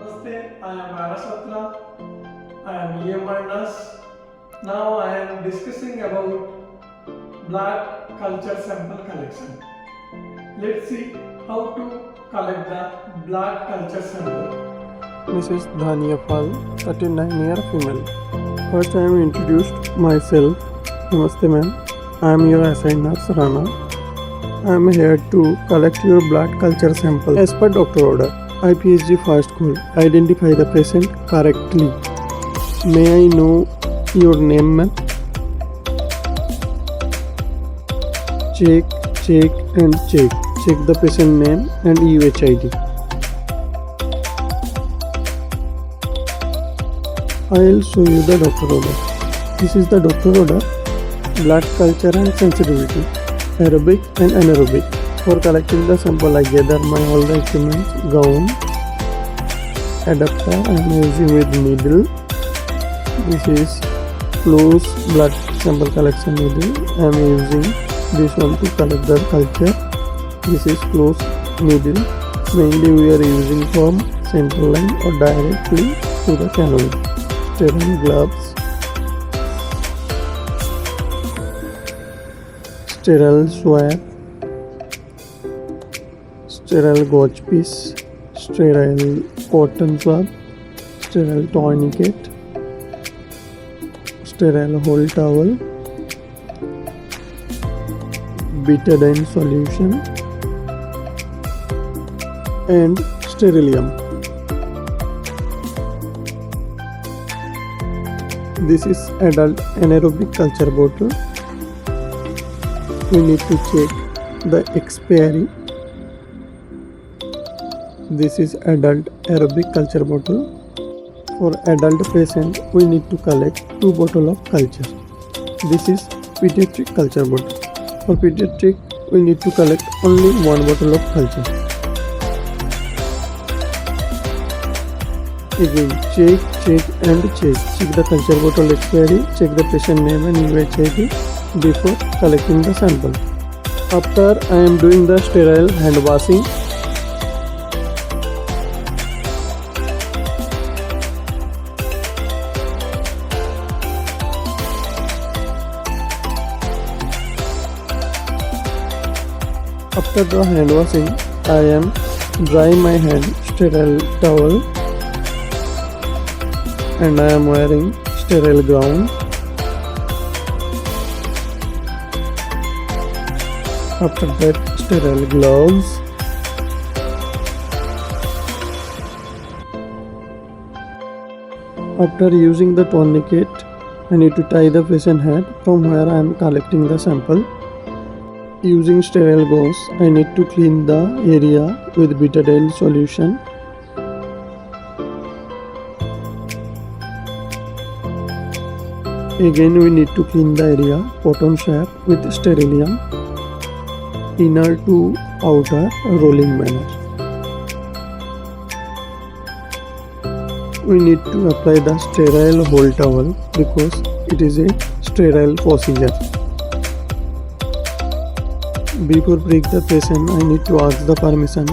Namaste, I am Arasatra. I am EMR nurse. Now I am discussing about blood culture sample collection. Let's see how to collect the blood culture sample. Mrs. Dhania Pal, 39-year female. First I am introduced myself. Namaste ma'am. I am your assigned nurse Rana. I am here to collect your blood culture sample as per doctor order. IPSG fast call. Identify the patient correctly. May I know your name ma'am? Check and check. Check the patient name and UHID. I'll show you the doctor order. This is the doctor order. Blood culture and sensitivity. Aerobic and anaerobic. For collecting the sample, I gather my all the equipment, gown, adapter I am using with needle. This is close blood sample collection needle. I am using this one to collect the culture. This is close needle. Mainly we are using from central line or directly to the cannula. Sterile gloves, sterile swab, sterile gauge piece, sterile cotton swab, sterile tourniquet, sterile whole towel, betadine solution, and sterilium. This is adult anaerobic culture bottle. We need to check the expiry. This is adult aerobic culture bottle. For adult patient, we need to collect 2 bottles of culture. This is pediatric culture bottle. For pediatric, we need to collect only 1 bottle of culture. Again, check and check. Check the culture bottle expiry. Check the patient name and UHID before collecting the sample. After I am doing the sterile hand washing. After the hand washing, I am drying my hand sterile towel and I am wearing sterile gown. After that, sterile gloves. After using the tourniquet, I need to tie the patient head from where I am collecting the sample. Using sterile gauze, I need to clean the area with betadine solution. Again, we need to clean the area, cotton swab with sterilium, inner to outer rolling manner. We need to apply the sterile whole towel because it is a sterile procedure. Before prick the patient, I need to ask the permission.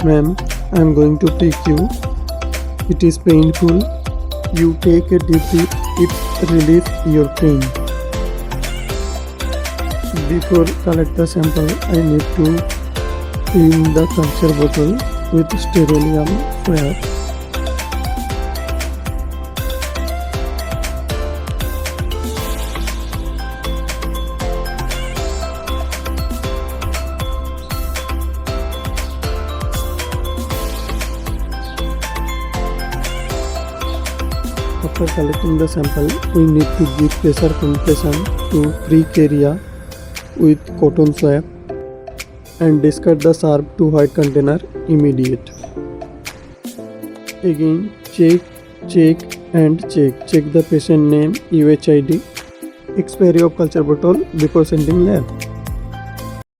Ma'am, I am going to prick you. It is painful. You take a deep breath. It relieves your pain. Before collect the sample, I need to clean the culture bottle with sterilium swab. After collecting the sample, we need to give pressure compression to prick area with cotton swab and discard the sharp to white container immediate. Again, check and check. Check the patient name, UHID, expiry of culture bottle before sending lab.